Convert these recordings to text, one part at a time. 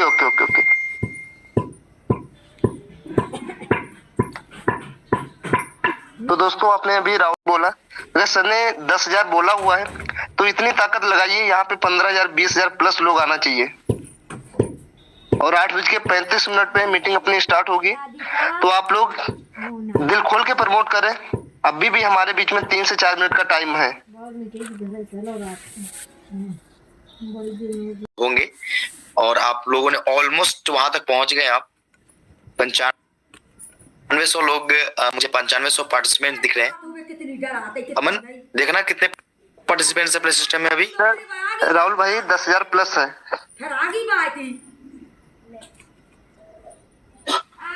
Okay okay okay okay. तो दोस्तों आपने अभी राहुल बोला, अगर सर ने 10,000 बोला हुआ है तो इतनी ताकत लगाइए, यहाँ पे 15,000 20,000 प्लस लोग आना चाहिए। और 8:35 पे मीटिंग अपनी स्टार्ट होगी, तो आप लोग दिल खोल के प्रमोट करें। अभी भी हमारे बीच में 3 से 4 मिनट का टाइम है होंगे और आप लोगों ने ऑलमोस्ट वहां तक पहुंच गए। आप 9500 लोग, मुझे 9500 पार्टिसिपेंट दिख रहे हैं। अमन देखना कितने पार्टिसिपेंट्स अपने सिस्टम में अभी। राहुल भाई 10,000 प्लस है।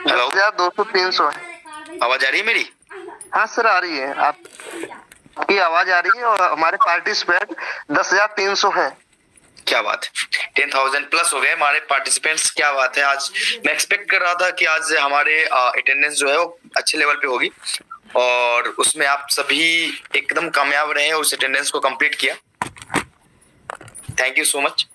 हेलो 200-300 है। आवाज आ रही है मेरी? हाँ सर आ रही है, आपकी आवाज आ रही है। और हमारे पार्टिसिपेंट 10,300 है। क्या बात है, 10,000 प्लस हो गए हमारे पार्टिसिपेंट्स। क्या बात है। आज मैं एक्सपेक्ट कर रहा था कि आज हमारे अटेंडेंस जो है वो अच्छे लेवल पे होगी और उसमें आप सभी एकदम कामयाब रहे और उस अटेंडेंस को कंप्लीट किया। Thank you so much.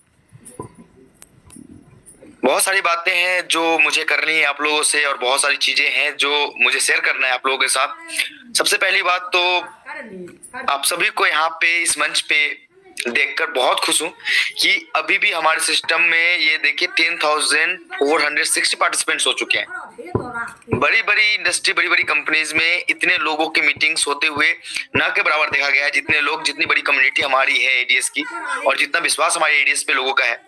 बहुत सारी बातें हैं जो मुझे करनी है आप लोगों से और बहुत सारी चीजें हैं जो मुझे शेयर करना है आप लोगों के साथ। सबसे पहली बात तो आप सभी को यहाँ पे इस मंच पे देखकर बहुत खुश हूँ कि अभी भी हमारे सिस्टम में ये देखिए 10,460 पार्टिसिपेंट्स हो चुके हैं। बड़ी बड़ी इंडस्ट्री, बड़ी बड़ी कंपनीज में इतने लोगों की मीटिंग्स होते हुए ना के बराबर देखा गया है। जितने लोग, जितनी बड़ी कम्युनिटी हमारी है एडीएस की और जितना विश्वास हमारे एडीएस पे लोगों का है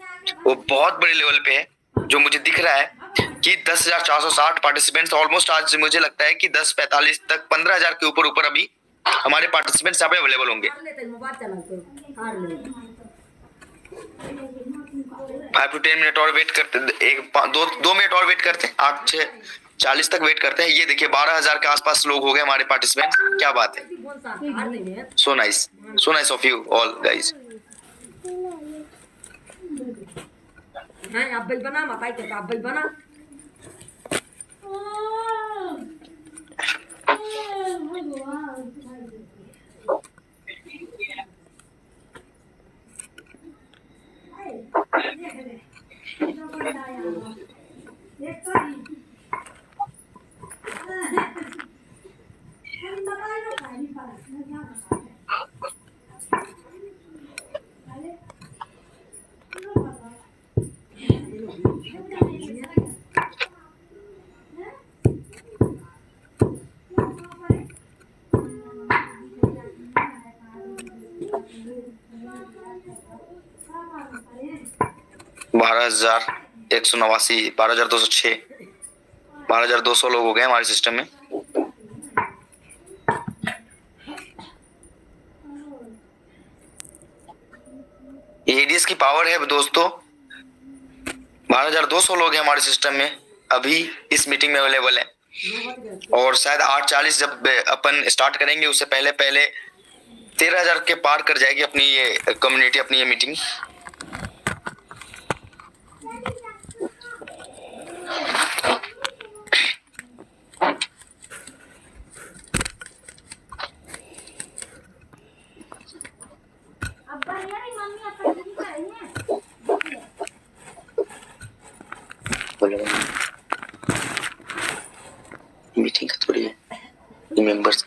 वो बहुत बड़े लेवल पे है। जो मुझे दिख रहा है कि 10,460 पार्टिसिपेंट्स ऑलमोस्ट, आज मुझे लगता है कि 10:45 तक 15,000 के ऊपर अभी हमारे पार्टिसिपेंट्स यहाँ पे अवेलेबल होंगे। 5 to 10 मिनट और वेट करते, दो मिनट और वेट करते, 8:40 तक वेट करते हैं। ये देखिए 12,000 के आसपास लोग हो गए हमारे पार्टिसिपेंट्स। क्या बात है, so nice of you all guys. आप भाई बना मत, आप भाई बना। 12,189, 12,206, 12,200 लोग हो गए हमारे सिस्टम में। एडीएस की पावर है दोस्तों। 12,200 लोग हैं हमारे सिस्टम में अभी इस मीटिंग में अवेलेबल है और शायद 8:40 जब अपन स्टार्ट करेंगे उससे पहले 13,000 के पार कर जाएगी अपनी ये कम्युनिटी, अपनी ये मीटिंग। मीटिंग का थोड़ी है मेंबर्स।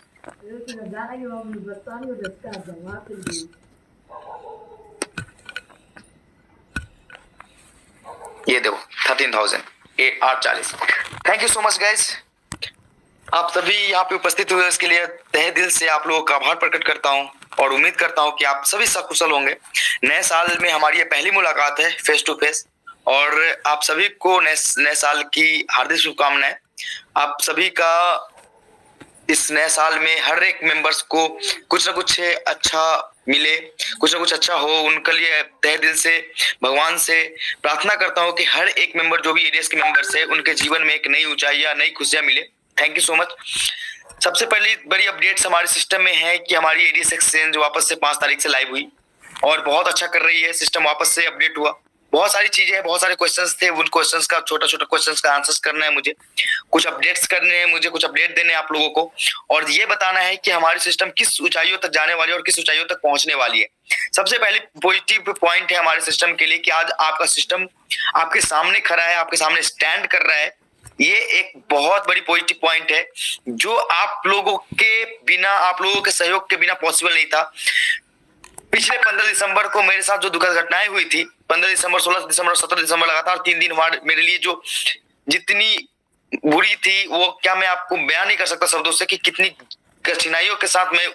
ये देखो 13,000 8:40। Thank you so much guys. आप सभी यहाँ पे उपस्थित हुए इसके लिए तहे दिल से आप लोगों का आभार प्रकट करता हूँ और उम्मीद करता हूँ कि आप सभी सकुशल होंगे। नए साल में हमारी ये पहली मुलाकात है फेस टू फेस और आप सभी को नए साल की हार्दिक शुभकामनाएं। आप सभी का इस नए साल में हर एक मेंबर्स को कुछ ना कुछ अच्छा मिले, कुछ ना कुछ अच्छा हो। उनके लिए तहे दिल से भगवान से प्रार्थना करता हूँ कि हर एक मेंबर, जो भी एडीएस के मेंबर्स है, उनके जीवन में एक नई ऊंचाइयां, नई खुशियां मिले। Thank you so much. सबसे पहली बड़ी अपडेट्स हमारे सिस्टम में है कि हमारी एडीएस एक्सचेंज वापस से 5 तारीख से लाइव हुई और बहुत अच्छा कर रही है। सिस्टम वापस से अपडेट हुआ, बहुत सारी चीजें हैं, बहुत सारे क्वेश्चंस थे, उन क्वेश्चंस का छोटा छोटा क्वेश्चंस का आंसर्स करना है मुझे, कुछ अपडेट्स करने हैं मुझे, कुछ अपडेट देने हैं आप लोगों को, और ये बताना है कि हमारी सिस्टम किस ऊंचाइयों तक जाने वाली है और किस ऊंचाइयों तक पहुंचने वाली है। सबसे पहले पॉजिटिव पॉइंट है हमारे सिस्टम के लिए कि आज आपका सिस्टम आपके सामने खड़ा है, आपके सामने स्टैंड कर रहा है। ये एक बहुत बड़ी पॉजिटिव पॉइंट है जो आप लोगों के बिना, आप लोगों के सहयोग के बिना पॉसिबल नहीं था। पिछले 15 दिसंबर को मेरे साथ जो दुखद घटनाएं हुई थी, 15 दिसंबर, 16 दिसंबर और 17 दिसंबर लगातार 3 दिन मेरे लिए जो जितनी बुरी थी, वो क्या मैं आपको बयान नहीं कर सकता शब्दों से कि कितनी कठिनाइयों के साथ मैं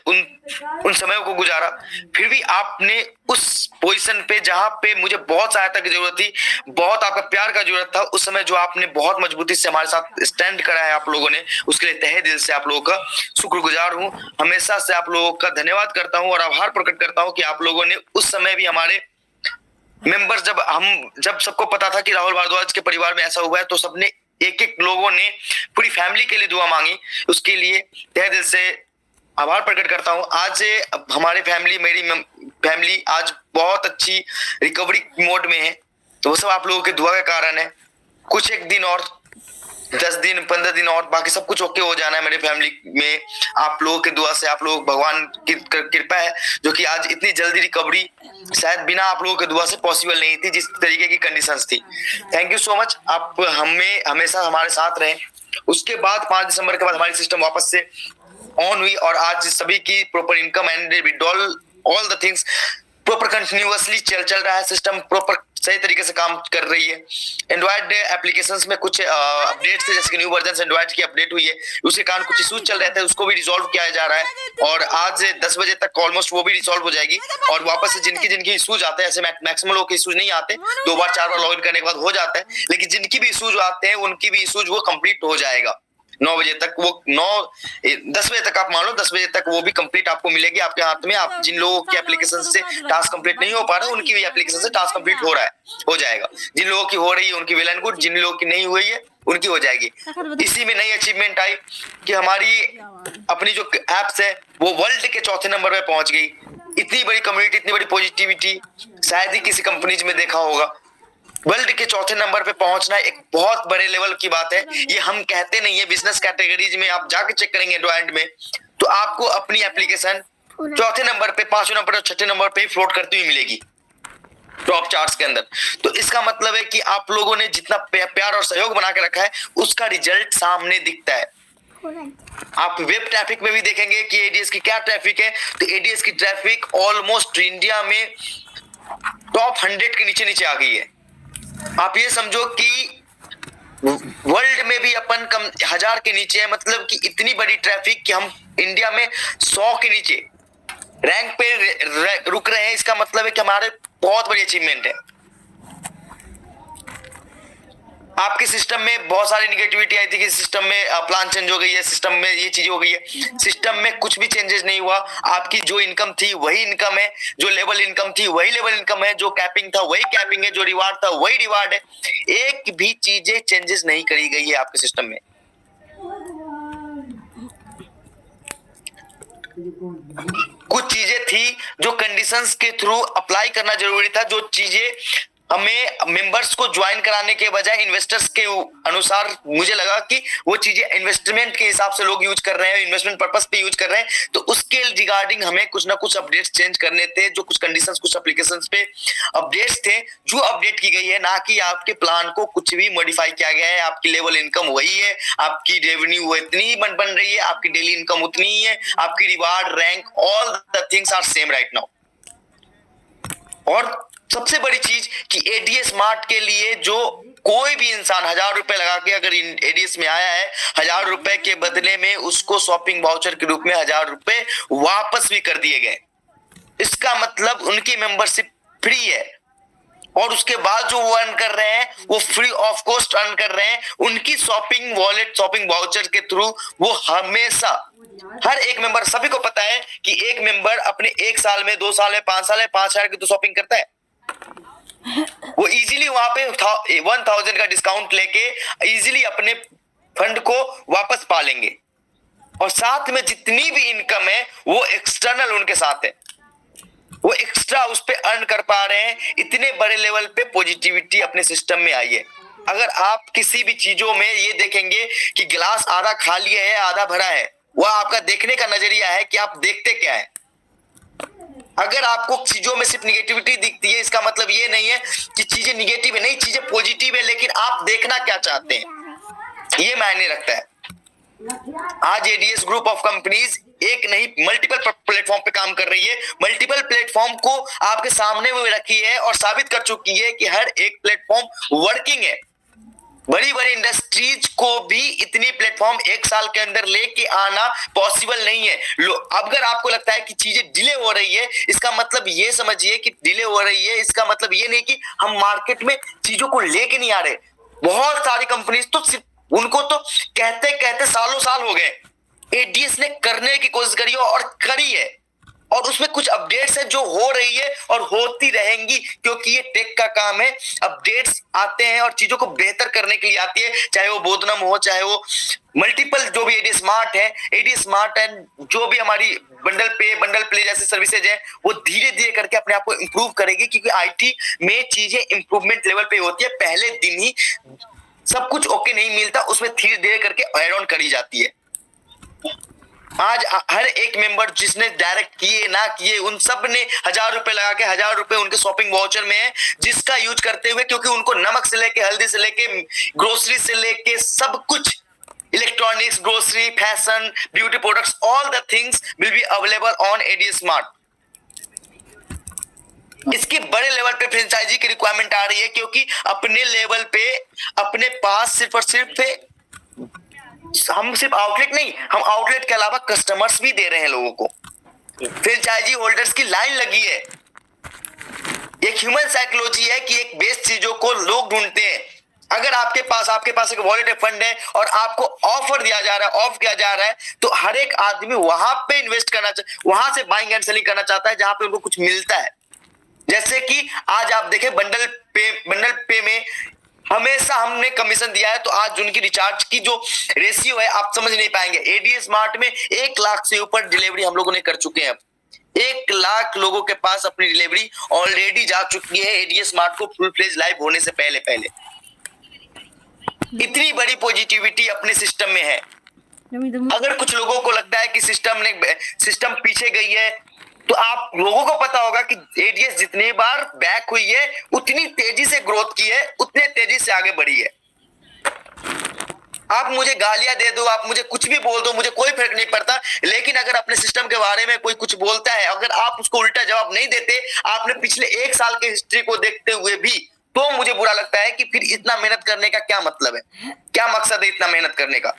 उन समयों को गुजारा। फिर भी आपने उस पोजीशन पे जहां पे मुझे बहुत सहायता की जरूरत थी, बहुत आपका प्यार का जरूरत था, उस समय जो आपने बहुत मजबूती से हमारे साथ स्टैंड करा है आप लोगों ने, उसके लिए तहे दिल से आप लोगों का शुक्रगुजार हूं। हमेशा से आप लोगों का धन्यवाद करता हूं और आभार प्रकट करता हूं कि आप लोगों ने उस समय भी हमारे मेंबर्स, जब सबको पता था कि राहुल भारद्वाज के परिवार में ऐसा हुआ है, तो सबने एक एक लोगों ने पूरी फैमिली के लिए दुआ मांगी। उसके लिए तहे दिल से आभार प्रकट करता हूं। आज हमारे मेरी फैमिली आज बहुत अच्छी रिकवरी मोड में है, तो वो सब आप लोगों के दुआ का कारण है। कुछ एक दिन और 10 दिन 15 दिन और बाकी सब कुछ ओके हो जाना है मेरे फैमिली में, आप लोगों के दुआ से। आप लोग भगवान की कृपा है जो कि आज इतनी जल्दी रिकवरी शायद बिना आप लोगों के दुआ से पॉसिबल नहीं थी, जिस तरीके की कंडीशंस थी। थैंक यू सो मच, आप हमेशा हमारे साथ रहे। उसके बाद 5 दिसंबर के बाद हमारी सिस्टम वापस से ऑन हुई और आज सभी की proper income and withdrawal all the things proper continuously चल रहा है। सिस्टम प्रॉपर सही तरीके से काम कर रही है। एंड्रॉइड एप्लीकेशंस में कुछ अपडेट्स थे, जैसे कि न्यू वर्जन एंड्रॉइड की अपडेट हुई है, उसके कारण कुछ इश्यूज चल रहे थे, उसको भी रिजॉल्व किया जा रहा है और आज 10 बजे तक ऑलमोस्ट वो भी रिजॉल्व हो जाएगी। और वापस से जिनकी इश्यूज आते हैं, ऐसे मैक्सिमम लोग के इश्यूज नहीं आते, 2 बार 4 बार लॉगिन करने के बाद हो जाता है, लेकिन जिनकी भी इश्यूज आते हैं उनकी भी इश्यूज वो कंप्लीट हो जाएगा 9 बजे तक। वो 10 बजे तक आप मान लो, 10 बजे तक वो भी कंप्लीट आपको मिलेगी आपके हाथ में। आप जिन लोगों के एप्लीकेशन से टास्क कंप्लीट नहीं हो पा रहा, उनकी भी एप्लीकेशन से टास्क कंप्लीट हो रहा है, हो जाएगा। जिन लोगों की हो रही है उनकी वेल एंड गुड, जिन लोगों की नहीं हुई है उनकी हो जाएगी। इसी में नई अचीवमेंट आई कि हमारी अपनी जो एप्स है वो वर्ल्ड के 4थे नंबर पे पहुंच गई। इतनी बड़ी कम्युनिटी, इतनी बड़ी पॉजिटिविटी शायद ही किसी कंपनीज में देखा होगा। वर्ल्ड के 4थे नंबर पे पहुंचना एक बहुत बड़े लेवल की बात है। ये हम कहते नहीं है, बिजनेस कैटेगरीज में आप जाके चेक करेंगे एंड्रॉइड में, तो आपको अपनी एप्लीकेशन 4थे नंबर पे, 5वें नंबर पे, 6ठे नंबर पे फ्लोट करती हुई मिलेगी टॉप चार्ट्स के अंदर। तो इसका मतलब है कि आप लोगों ने जितना प्यार और सहयोग बना के रखा है, उसका रिजल्ट सामने दिखता है। आप वेब ट्रैफिक में भी देखेंगे कि एडीएस की क्या ट्रैफिक है, तो एडीएस की ट्रैफिक ऑलमोस्ट इंडिया में टॉप 100 के नीचे आ गई है। आप ये समझो कि वर्ल्ड में भी अपन कम 1000 के नीचे है, मतलब कि इतनी बड़ी ट्रैफिक कि हम इंडिया में 100 के नीचे रैंक पे रुक रहे हैं। इसका मतलब है कि हमारे बहुत बड़ी अचीवमेंट है। आपके सिस्टम में बहुत सारी निगेटिविटी आई थी कि सिस्टम में प्लान चेंज हो गई है, सिस्टम में ये चीज हो गई है। सिस्टम में कुछ भी चेंजेस नहीं हुआ। आपकी जो इनकम थी वही इनकम है, जो लेवल इनकम थी वही लेवल इनकम है, जो कैपिंग था वही कैपिंग है, जो रिवार्ड था वही रिवार्ड है। एक भी चीजें चेंजेस नहीं करी गई है आपके सिस्टम में। कुछ चीजें थी जो कंडीशंस के थ्रू अप्लाई करना जरूरी था, जो चीजें हमें मेंबर्स को ज्वाइन कराने के बजाय इन्वेस्टर्स के अनुसार मुझे लगा कि वो चीजें इन्वेस्टमेंट के हिसाब से लोग यूज कर रहे हैं, इन्वेस्टमेंट पर्पस पे यूज कर रहे हैं, तो उसके रिगार्डिंग हमें कुछ ना कुछ अपडेट्स चेंज करने थे। जो कुछ कंडीशंस, कुछ एप्लीकेशंस पे अपडेट्स थे जो अपडेट की गई है, ना कि आपके प्लान को कुछ भी मॉडिफाई किया गया है। आपकी लेवल इनकम वही है, आपकी रेवेन्यू इतनी ही बन रही है, आपकी डेली इनकम उतनी ही है, आपकी reward, rank, all the things are same right now. और सबसे बड़ी चीज कि एडीएस स्मार्ट के लिए जो कोई भी इंसान 1000 रुपए लगा के अगर एडीएस में आया है, 1000 रुपए के बदले में उसको शॉपिंग वाउचर के रूप में 1000 रुपए वापस भी कर दिए गए। इसका मतलब उनकी मेंबरशिप फ्री है और उसके बाद जो वो अर्न कर रहे हैं वो फ्री ऑफ कॉस्ट अर्न कर रहे हैं। उनकी शॉपिंग वॉलेट, शॉपिंग वाउचर के थ्रू वो हमेशा, हर एक मेंबर, सभी को पता है कि एक मेंबर अपने 1 साल में, 2 साल में, 5 साल में 5000 की तो शॉपिंग करता है। वो इजीली वहां पे 1000 का डिस्काउंट लेके इजीली अपने फंड को वापस पा लेंगे और साथ में जितनी भी इनकम है वो एक्सटर्नल उनके साथ है। वो एक्स्ट्रा उस पे अर्न कर पा रहे हैं। इतने बड़े लेवल पे पॉजिटिविटी अपने सिस्टम में आई है। अगर आप किसी भी चीजों में ये देखेंगे कि गिलास आधा खाली है आधा भरा है, वह आपका देखने का नजरिया है कि आप देखते क्या है। अगर आपको चीजों में सिर्फ निगेटिविटी दिखती है, इसका मतलब ये नहीं है कि चीजें निगेटिव है, नहीं, चीजें पॉजिटिव है, लेकिन आप देखना क्या चाहते हैं ये मायने रखता है। आज एडीएस ग्रुप ऑफ कंपनीज एक नहीं मल्टीपल प्लेटफॉर्म पे काम कर रही है, मल्टीपल प्लेटफॉर्म को आपके सामने में रखी है और साबित कर चुकी है कि हर एक प्लेटफॉर्म वर्किंग है। बड़ी बड़ी इंडस्ट्रीज को भी इतनी प्लेटफॉर्म एक साल के अंदर लेके आना पॉसिबल नहीं है। अगर आपको लगता है कि चीजें डिले हो रही है, इसका मतलब ये समझिए कि डिले हो रही है, इसका मतलब ये नहीं कि हम मार्केट में चीजों को लेके नहीं आ रहे। बहुत सारी कंपनीज तो सिर्फ उनको तो कहते कहते सालों साल हो गए, एडीएस ने करने की कोशिश करी और करी है, और उसमें कुछ अपडेट्स है जो हो रही है और होती रहेंगी, क्योंकि ये टेक का काम है। अपडेट्स आते हैं और चीजों को बेहतर करने के लिए आती है, चाहे वो बोधनम हो, चाहे वो मल्टीपल जो भी एडीएस स्मार्ट एंड जो भी हमारी बंडल प्ले जैसी सर्विसेज है, वो धीरे धीरे करके अपने आप को इंप्रूव करेगी, क्योंकि आईटी में चीजें इंप्रूवमेंट लेवल पे होती है। पहले दिन ही सब कुछ ओके नहीं मिलता, उसमें धीरे धीरे करके ऐड ऑन करी जाती है। आज हर एक मेंबर जिसने डायरेक्ट किए ना किए, उन सब ने 1000 रुपए लगा के 1000 रुपए उनके शॉपिंग वाउचर में है, जिसका यूज करते हुए, क्योंकि उनको नमक से लेके हल्दी से लेके ग्रोसरी से लेके सब कुछ, electronics, grocery, fashion, beauty products, all the things will be available on ADS smart. इसके बड़े लेवल पे फ्रेंचाइजी की रिक्वायरमेंट आ रही है, क्योंकि अपने लेवल पे अपने पास सिर्फ और सिर्फ हम सिर्फ आउटलेट नहीं, हम आउटलेट के अलावा कस्टमर्स भी दे रहे हैं लोगों को। फ्रेंचाइजी होल्डर्स की लाइन लगी है। एक ह्यूमन साइकोलॉजी है कि एक बेस्ट चीजों को लोग ढूंढते हैं। अगर आपके पास एक वॉलेट फंड है और आपको ऑफर दिया जा रहा है, ऑफ किया जा रहा है, तो हर एक आदमी वहां पे इन्वेस्ट करना वहां से बाइंग एंड सेलिंग करना चाहता है जहां पे उनको कुछ मिलता है। जैसे कि आज आप देखें बंडल पे में हमेशा हमने कमीशन दिया है, तो आज उनकी रिचार्ज की जो रेशियो है आप समझ नहीं पाएंगे। एडीएस स्मार्ट में 1 लाख से ऊपर डिलीवरी हम लोगों ने कर चुके हैं। 1 लाख लोगों के पास अपनी डिलीवरी ऑलरेडी जा चुकी है एडीएस स्मार्ट को फुल फ्लेज लाइव होने से पहले। इतनी बड़ी पॉजिटिविटी अपने सिस्टम में है। अगर कुछ लोगों को लगता है कि सिस्टम पीछे गई है, तो आप लोगों को पता होगा कि एडीएस जितनी बार बैक हुई है, उतनी तेजी से ग्रोथ की है, उतने तेजी से आगे बढ़ी है। आप मुझे गालियां दे दो, आप मुझे कुछ भी बोल दो, मुझे कोई फर्क नहीं पड़ता, लेकिन अगर अपने सिस्टम के बारे में कोई कुछ बोलता है, अगर आप उसको उल्टा जवाब नहीं देते, आपने पिछले 1 साल के हिस्ट्री को देखते हुए भी, तो मुझे बुरा लगता है कि फिर इतना मेहनत करने का क्या मतलब है, क्या मकसद है इतना मेहनत करने का।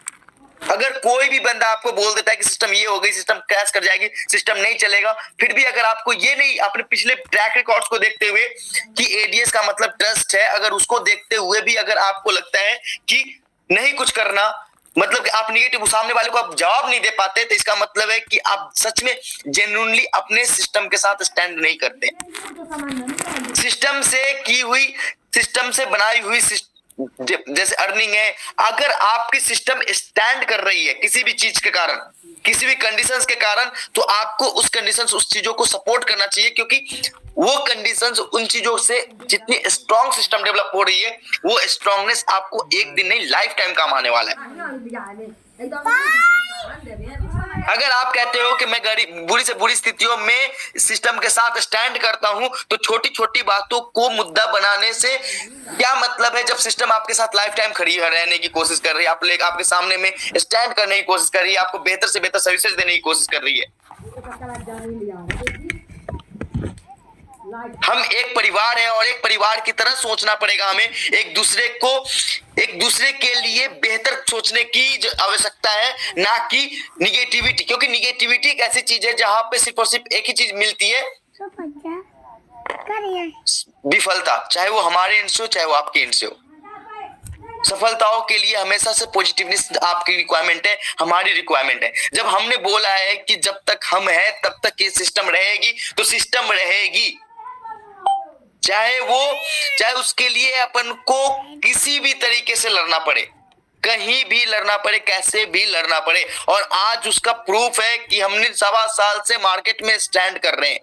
अगर कोई भी बंदा आपको बोल देता है कि सिस्टम ये हो गई, सिस्टम क्रैश कर जाएगी, सिस्टम नहीं चलेगा, फिर भी अगर आपको ये नहीं, अपने पिछले ट्रैक रिकॉर्ड्स को देखते हुए कि एडीएस का मतलब ट्रस्ट है, अगर उसको देखते हुए भी अगर आपको लगता है कि नहीं कुछ करना, मतलब कि आप निगेटिव, सामने वाले को आप जवाब नहीं दे पाते, तो इसका मतलब है कि आप सच में जेन्युइनली अपने सिस्टम के साथ स्टैंड नहीं करते। सिस्टम से की हुई, सिस्टम से बनाई हुई जैसे अर्निंग है, अगर आपकी सिस्टम स्टैंड कर रही है किसी भी चीज के कारण, किसी भी कंडीशंस के कारण, तो आपको उस कंडीशंस, उस चीजों को सपोर्ट करना चाहिए, क्योंकि वो कंडीशंस, उन चीजों से जितनी स्ट्रॉन्ग सिस्टम डेवलप हो रही है, वो स्ट्रॉन्गनेस आपको एक दिन नहीं लाइफ टाइम काम आने वाला है। अगर आप कहते हो कि मैं बुरी से बुरी स्थितियों में सिस्टम के साथ स्टैंड करता हूं, तो छोटी छोटी बातों को मुद्दा बनाने से क्या मतलब है, जब सिस्टम आपके साथ लाइफ टाइम खड़ी रहने की कोशिश कर रही है, आपके सामने में स्टैंड करने की कोशिश कर रही है, आपको बेहतर से बेहतर सर्विसेज देने की कोशिश कर रही है। हम एक परिवार है और एक परिवार की तरह सोचना पड़ेगा हमें। एक दूसरे के लिए बेहतर सोचने की आवश्यकता है, ना कि निगेटिविटी, क्योंकि निगेटिविटी एक ऐसी चीज है जहां पे सिर्फ और सिर्फ एक ही चीज मिलती है, विफलता, चाहे वो हमारे एंड से हो, चाहे वो आपके एंड से हो। सफलताओं के लिए हमेशा से पॉजिटिवनेस आपकी रिक्वायरमेंट है, हमारी रिक्वायरमेंट है। जब हमने बोला है कि जब तक हम हैं तब तक ये सिस्टम रहेगी, तो सिस्टम रहेगी, चाहे उसके लिए अपन को किसी भी तरीके से लड़ना पड़े, कहीं भी लड़ना पड़े, कैसे भी लड़ना पड़े। और आज उसका प्रूफ है कि हमने 1.25 साल से मार्केट में स्टैंड कर रहे हैं।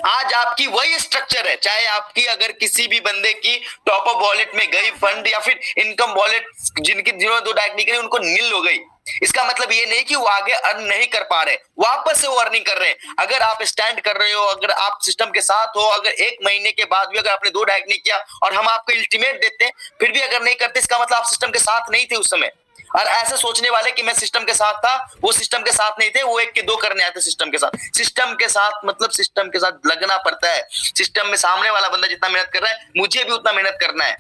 आज आपकी वही स्ट्रक्चर है, चाहे आपकी अगर किसी भी बंदे की टॉप अप वॉलेट में गई फंड या फिर इनकम वॉलेट जिन्होंने दो डायरेक्ट नहीं करी उनको नील हो गई, इसका मतलब ये नहीं कि वो आगे अर्न नहीं कर पा रहे, वापस से वो अर्निंग कर रहे हैं। अगर आप स्टैंड कर रहे हो, अगर आप सिस्टम के साथ हो, अगर 1 महीने के बाद भी अगर आपने 2 डायरेक्ट नहीं किया और हम आपको अल्टीमेट देते हैं फिर भी अगर नहीं करते, इसका मतलब आप सिस्टम के साथ नहीं थे उस समय। और ऐसे सोचने वाले कि मैं सिस्टम के साथ था, वो सिस्टम के साथ नहीं थे, वो 1 के 2 करने आए थे सिस्टम के साथ। सिस्टम के साथ मतलब सिस्टम के साथ लगना पड़ता है। सिस्टम में सामने वाला बंदा जितना मेहनत कर रहा है मुझे भी उतना मेहनत करना है,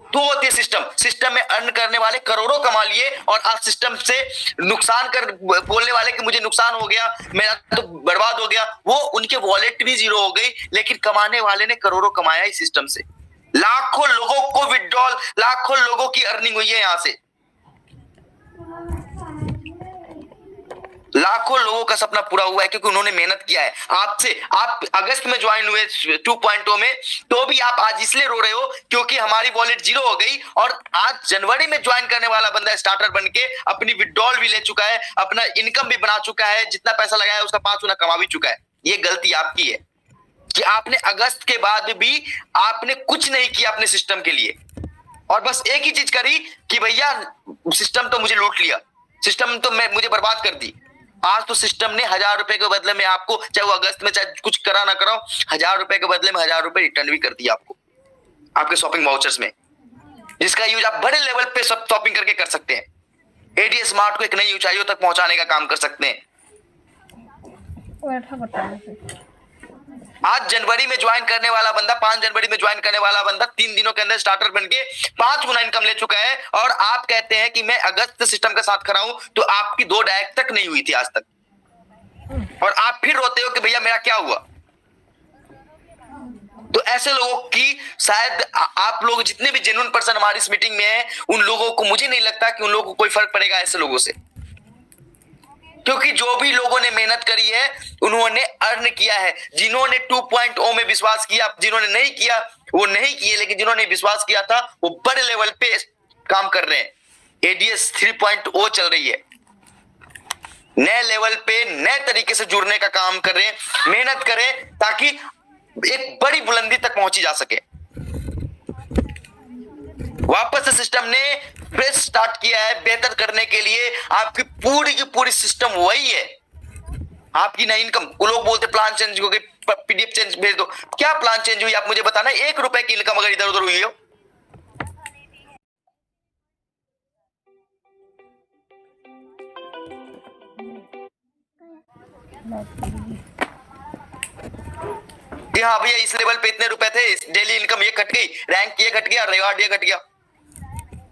तो होती है सिस्टम। सिस्टम में अर्न करने वाले करोड़ों कमा लिए और आज सिस्टम से नुकसान कर बोलने वाले कि मुझे नुकसान हो गया, मेरा तो बर्बाद हो गया, वो उनके वॉलेट भी जीरो हो गई, लेकिन कमाने वाले ने करोड़ों कमाया इस सिस्टम से। लाखों लोगों को विड्रॉल, लाखों लोगों की अर्निंग हुई है यहां से, लाखों लोगों का सपना पूरा हुआ है क्योंकि उन्होंने मेहनत किया है। आपसे आप अगस्त में ज्वाइन हुए 2.0 में, तो भी आप आज इसलिए रो रहे हो क्योंकि हमारी वॉलेट जीरो हो गई, और आज जनवरी में ज्वाइन करने वाला बंदा स्टार्टर बन के अपनी विड्रॉल भी ले चुका है, अपना इनकम भी बना चुका है, जितना पैसा लगाया है उसका 5 गुना कमा भी चुका है। ये गलती आपकी है कि आपने अगस्त के बाद भी आपने कुछ नहीं किया अपने सिस्टम के लिए, और बस एक ही चीज करी कि भैया सिस्टम तो मुझे लूट लिया, सिस्टम तो मुझे बर्बाद कर दी। आज तो सिस्टम ने 1000 रुपए के बदले में आपको, चाहे वो अगस्त में चाहे कुछ करा ना कराओ, 1000 रुपए के बदले में 1000 रुपए रिटर्न भी कर दिया आपको आपके शॉपिंग वाउचर्स में, जिसका यूज आप बड़े लेवल पे सब शॉपिंग करके कर सकते हैं। एडीएस स्मार्ट को एक नई ऊंचाइयों तक पहुंचाने का काम कर सकते हैं। आज जनवरी में ज्वाइन करने वाला बंदा, 5 जनवरी में ज्वाइन करने वाला बंदा 3 दिनों के अंदर स्टार्टर बन के 5 गुना इनकम ले चुका है, और आप कहते हैं कि मैं अगस्त सिस्टम के साथ खड़ा हूं, तो आपकी 2 डायरेक्ट तक नहीं हुई थी आज तक, और आप फिर रोते हो कि भैया मेरा क्या हुआ। तो ऐसे लोगों की शायद आप लोग जितने भी जेन्युइन पर्सन हमारी इस मीटिंग में हैं, उन लोगों को मुझे नहीं लगता कि उन लोगों को कोई फर्क पड़ेगा ऐसे लोगों से, क्योंकि जो भी लोगों ने मेहनत करी है उन्होंने अर्न किया है। जिन्होंने 2.0 में विश्वास किया, जिन्होंने नहीं किया वो नहीं किए, लेकिन जिन्होंने विश्वास किया था वो बड़े लेवल पे काम कर रहे हैं। एडीएस 3.0 चल रही है, नए लेवल पे नए तरीके से जुड़ने का काम कर रहे हैं। मेहनत करें ताकि एक बड़ी बुलंदी तक पहुंची जा सके। वापस से सिस्टम ने फ्रेश स्टार्ट किया है बेहतर करने के लिए। आपकी पूरी की पूरी सिस्टम वही है, आपकी ना इनकम। लोग बोलते प्लान चेंज हो गई, पीडीएफ चेंज भेज दो। क्या प्लान चेंज हुई आप मुझे बताना। 1 रुपए की इनकम अगर इधर उधर हुई हो, कि हाँ भैया इस लेवल पे इतने रुपए थे, डेली इनकम ये घट गई, रैंक ये घट गया, रिवार्ड ये घट गया,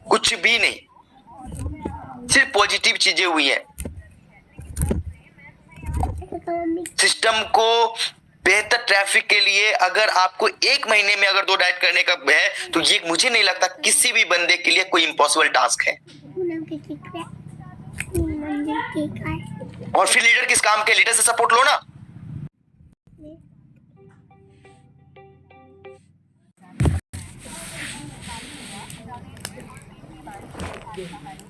कुछ भी नहीं, सिर्फ पॉजिटिव चीजें हुई हैं। सिस्टम को बेहतर ट्रैफिक के लिए अगर आपको 1 महीने में अगर 2 डाइट करने का है, तो ये मुझे नहीं लगता किसी भी बंदे के लिए कोई इम्पॉसिबल टास्क है। और फिर लीडर किस काम के, लीडर से सपोर्ट लो ना।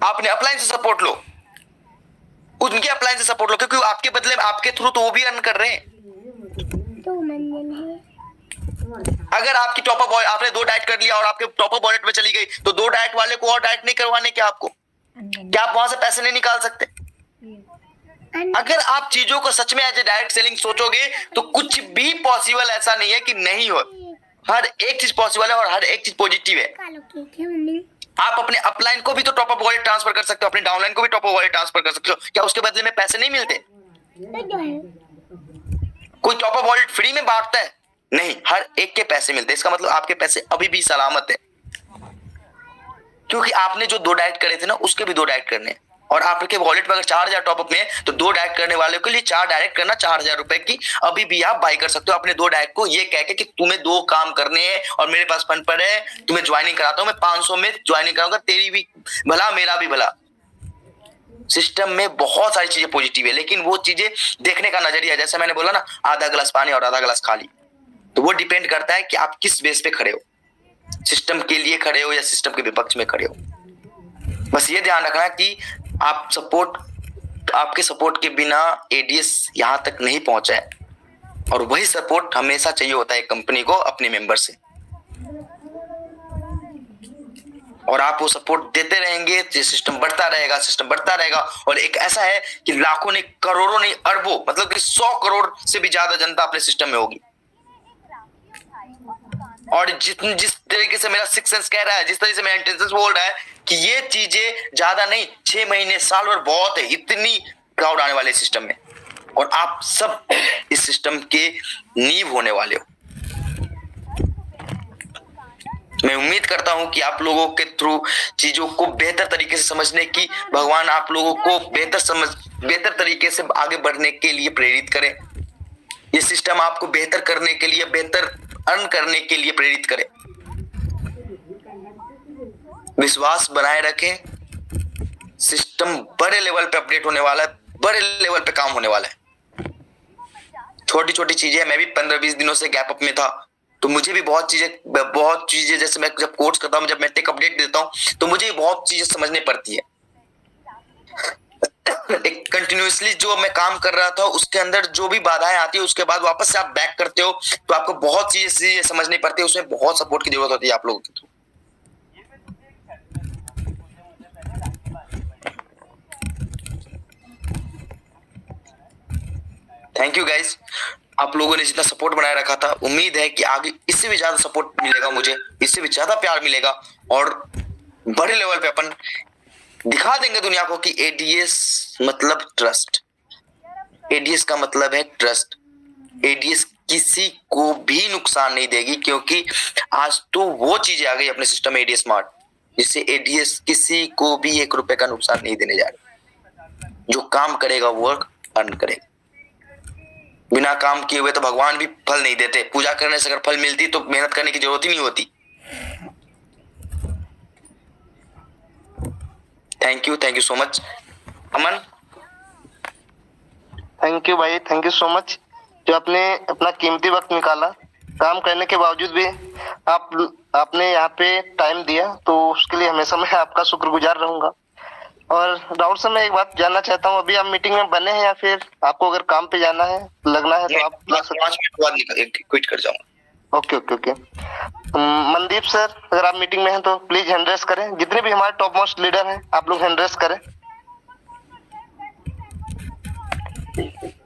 आपने अपलाइन से सपोर्ट लो, उनके अपलाइन से सपोर्ट लो, क्योंकि आपके बदले में आपके थ्रू तो वो भी अर्न कर रहे हैं। अगर आपकी टॉप अप आपने 2 डाइट कर लिया और आपके टॉप अप वॉलेट में चली गई, तो 2 डाइट वाले को और डाइट नहीं करवाने क्या आपको? क्या आप वहां से पैसे नहीं निकाल सकते? अगर आप चीजों को सच में एज ए डायरेक्ट सेलिंग सोचोगे तो कुछ भी पॉसिबल ऐसा नहीं है कि नहीं हो। हर एक चीज पॉसिबल है और हर एक चीज पॉजिटिव है। आप अपने अपलाइन को भी तो टॉप अप वॉलेट ट्रांसफर कर सकते हो, अपने डाउनलाइन को भी टॉप अप वॉलेट ट्रांसफर कर सकते हो। क्या उसके बदले में पैसे नहीं मिलते? कोई टॉप अप वॉलेट फ्री में बांटता है? नहीं, हर एक के पैसे मिलते हैं। इसका मतलब आपके पैसे अभी भी सलामत है, क्योंकि आपने जो 2 डाइट करे थे ना, उसके भी 2 डाइट करने हैं। और आपके वॉलेट में अगर 4000 टॉपअप में है, तो 2 डाइट करने वाले के लिए 4 डायरेक्ट करना 4000 रुपए की अभी भी आप बाई कर सकते हो अपने 2 डाइट को, ये कह के कि तुम्हें 2 काम करने हैं और मेरे पास फंड पड़े है, तुम्हें ज्वाइनिंग कराता हूं, मैं 500 में ज्वाइनिंग कराऊंगा, तेरी भी भला मेरा भी भला। सिस्टम में बहुत सारी चीजें पॉजिटिव है, लेकिन वो चीजें देखने का नजरिया, जैसे मैंने बोला ना, आधा गिलास पानी और आधा गिलास खाली, तो वो डिपेंड करता है कि आप किस बेस पे खड़े हो, सिस्टम के लिए खड़े हो या सिस्टम के विपक्ष में खड़े हो। बस ये ध्यान रखना कि आपके सपोर्ट के बिना एडीएस यहां तक नहीं पहुंचा है। और वही सपोर्ट हमेशा चाहिए होता है कंपनी को अपने मेंबर से, और आप वो सपोर्ट देते रहेंगे तो सिस्टम बढ़ता रहेगा, सिस्टम बढ़ता रहेगा। और एक ऐसा है कि लाखों नहीं, करोड़ों नहीं, अरबों, मतलब कि 100 करोड़ से भी ज्यादा जनता अपने सिस्टम में होगी। और जिस तरीके से मेरा सिक्स सेंस कह रहा है, जिस तरीके से मेरा इंटेलिजेंस बोल रहा है कि ये चीजें ज्यादा नहीं, 6 महीने, साल भर बहुत है, इतनी क्राउड आने वाले सिस्टम में, और आप सब इस सिस्टम के नींव होने वाले हो। मैं उम्मीद करता हूं कि आप लोगों के थ्रू चीजों को बेहतर तरीके से समझने की भगवान आप लोगों को बेहतर तरीके से आगे बढ़ने के लिए प्रेरित करे। ये सिस्टम आपको बेहतर करने के लिए, बेहतर अर्न करने के लिए प्रेरित करे। विश्वास बनाए रखें, सिस्टम बड़े लेवल पे अपडेट होने वाला है, बड़े लेवल पे काम होने वाला है। छोटी छोटी चीजें, मैं भी 15-20 दिनों से गैप अप में था, तो मुझे भी बहुत चीजें जैसे मैं जब कोर्स करता हूँ, जब मैं टेक अपडेट देता हूँ, तो मुझे बहुत चीजें समझने पड़ती है। एक कंटिन्यूअसली जो मैं काम कर रहा था उसके अंदर जो भी बाधाएं आती है, उसके बाद वापस से आप बैक करते हो, तो आपको बहुत चीजें समझनी पड़ती है। उसमें बहुत सपोर्ट की जरूरत होती है आप लोगों की। तो थैंक यू गाइस, आप लोगों ने जितना सपोर्ट बनाए रखा था, उम्मीद है कि आगे इससे भी ज्यादा सपोर्ट मिलेगा, मुझे इससे भी ज्यादा प्यार मिलेगा, और बड़े लेवल पे अपन दिखा देंगे दुनिया को कि एडीएस मतलब ट्रस्ट। एडीएस का मतलब है ट्रस्ट। एडीएस किसी को भी नुकसान नहीं देगी, क्योंकि आज तो वो चीजें आ गई अपने सिस्टम में, एडीएस स्मार्ट, जिससे एडीएस किसी को भी 1 रुपए का नुकसान नहीं देने जा रहा। जो काम करेगा वो अर्न करेगा। बिना काम किए हुए तो भगवान भी फल नहीं देते। पूजा करने से अगर फल मिलती तो मेहनत करने की जरूरत ही नहीं होती। Thank you so much Aman. Thank you भाई, थैंक यू सो मच, जो आपने अपना कीमती वक्त निकाला, काम करने के बावजूद भी आपने यहाँ पे टाइम दिया, तो उसके लिए हमेशा मैं आपका शुक्रगुजार रहूंगा। और राहुल सर, मैं एक बात जानना चाहता हूँ, अभी आप मीटिंग में बने हैं या फिर आपको अगर काम पे जाना है, लगना है, तो आप 5 मिनट बाद क्विट कर जाऊंगा। ओके। मनदीप सर, अगर आप मीटिंग में हैं तो प्लीज हैंड रेस करें। जितने भी हमारे टॉप मोस्ट लीडर हैं, आप लोग हैंड रेस करें।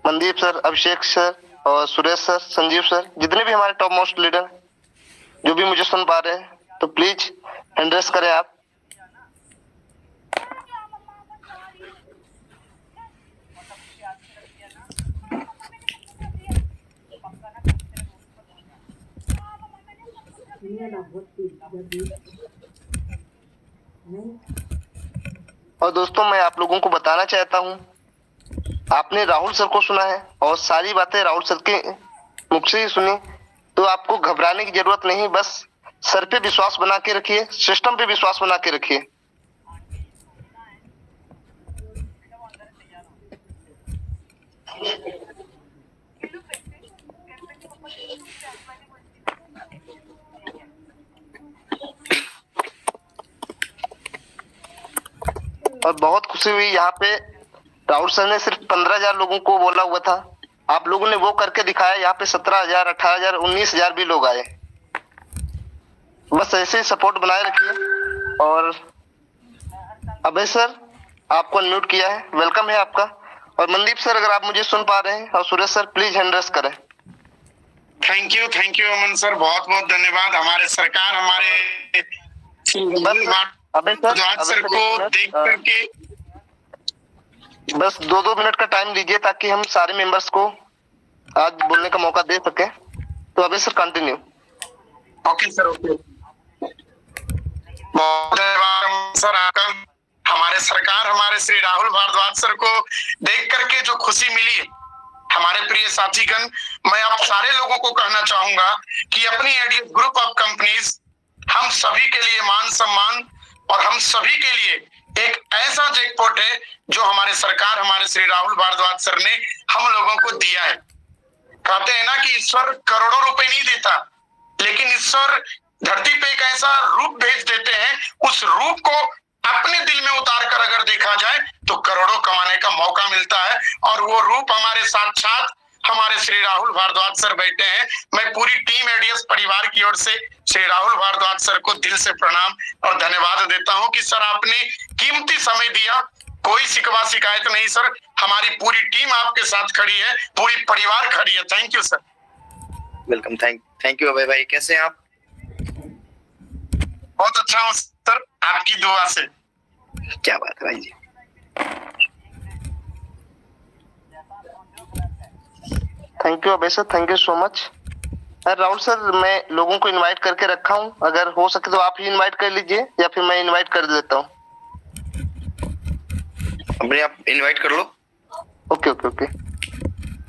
मनदीप सर, अभिषेक सर और सुरेश सर, संजीव सर, जितने भी हमारे टॉप मोस्ट लीडर जो भी मुझे सुन पा रहे हैं, तो प्लीज हैंड रेस करें आप। और दोस्तों, मैं आप लोगों को बताना चाहता हूँ, आपने राहुल सर को सुना है और सारी बातें राहुल सर के मुख से ही सुनी, तो आपको घबराने की जरूरत नहीं। बस सर पे विश्वास बना के रखिए, सिस्टम पे विश्वास बना के रखिए। और बहुत खुशी हुई, यहाँ पे राहुल सर ने सिर्फ 15,000 लोगों को बोला हुआ था, आप लोगों ने वो करके दिखाया। यहाँ पे 17,000, 18,000, 19,000 भी लोग आए। बस ऐसे ही सपोर्ट बनाए रखिए। और अभय सर, आपको अनम्यूट किया है, वेलकम है आपका। और मनदीप सर, अगर आप मुझे सुन पा रहे हैं, और Suresh sir, please hand raise करें। थैंक यू अमन सर, बहुत बहुत धन्यवाद। हमारे सरकार, हमारे अभय सर को देख करके बस 2-2 मिनट का टाइम दीजिए, ताकि हम सारे मेंबर्स को आज बोलने का मौका दे सके। तो Abhay sir, continue. Okay sir, okay. बहुत धन्यवाद सर आपका। हमारे सरकार, हमारे श्री राहुल भारद्वाज सर को देख करके जो खुशी मिली, हमारे प्रिय साथीगण, मैं आप सारे लोगों को कहना चाहूंगा कि अपनी एडीएस ग्रुप ऑफ कंपनीज हम सभी के लिए मान सम्मान, और हम सभी के लिए एक ऐसा जैकपॉट है जो हमारे सरकार, हमारे श्री राहुल भारद्वाज सर ने हम लोगों को दिया है। कहते हैं ना कि ईश्वर करोड़ों रुपए नहीं देता, लेकिन ईश्वर धरती पे एक ऐसा रूप भेज देते हैं, उस रूप को अपने दिल में उतार कर अगर देखा जाए तो करोड़ों कमाने का मौका मिलता है। और वो रूप हमारे साक्षात हमारे श्री राहुल भारद्वाज सर बैठे हैं। मैं पूरी टीम एडीएस परिवार की ओर से श्री राहुल भारद्वाज सर को दिल से प्रणाम और धन्यवाद देता हूं कि सर आपने कीमती समय दिया। कोई शिकवा शिकायत नहीं सर, हमारी पूरी टीम आपके साथ खड़ी है, पूरी परिवार खड़ी है। Thank you sir. Welcome. Thank you Abhay भाई, कैसे हैं आप? बहुत अच्छा हूँ सर, आपकी दुआ से। क्या बात है भाई जी। Thank you Abhay sir, thank you so much. Rahul sir, मैं लोगों को इनवाइट करके रखा हूँ, अगर हो सके तो आप ही इनवाइट कर लीजिए या फिर मैं इनवाइट कर देता हूँ। अपने आप इनवाइट कर लो। Okay okay okay.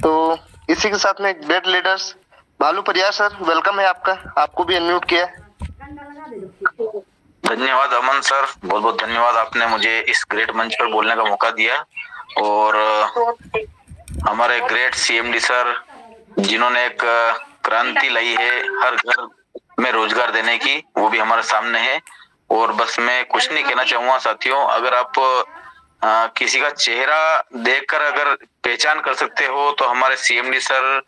तो इसी के साथ में ग्रेट लीडर्स भालू परियार सर, वेलकम है आपका, आपको भी अनम्यूट किया है। धन्यवाद अमन सर, बहुत बहुत धन्यवाद, आपने मुझे इस ग्रेट मंच पर बोलने का मौका दिया। और हमारे ग्रेट सीएमडी सर जिन्होंने एक क्रांति लाई है हर घर में रोजगार देने की, वो भी हमारे सामने है। और बस मैं कुछ नहीं कहना चाहूंगा साथियों, अगर आप किसी का चेहरा देखकर अगर पहचान कर सकते हो तो हमारे सीएमडी सर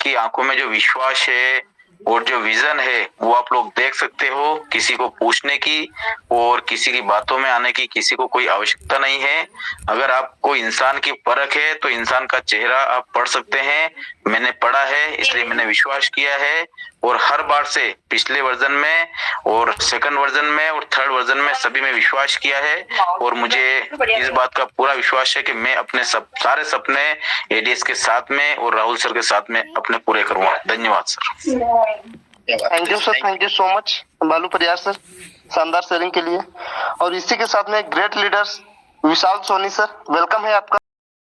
की आंखों में जो विश्वास है और जो विजन है वो आप लोग देख सकते हो। किसी को पूछने की और किसी की बातों में आने की किसी को कोई आवश्यकता नहीं है। अगर आपको इंसान की परख है तो इंसान का चेहरा आप पढ़ सकते हैं। मैंने पढ़ा है, इसलिए मैंने विश्वास किया है। और हर बार से पिछले वर्जन में और सेकंड वर्जन में और थर्ड वर्जन में सभी में विश्वास किया है। और मुझे इस बात का पूरा विश्वास है कि मैं अपने सारे सपने एडीएस के साथ में और राहुल सर के साथ में अपने पूरे करूंगा। धन्यवाद sir. Thank you sir, thank you so much भालू परियार सर, शानदार शेयरिंग के लिए। और इसी के साथ में ग्रेट लीडर्स विशाल सोनी सर, वेलकम है आपका।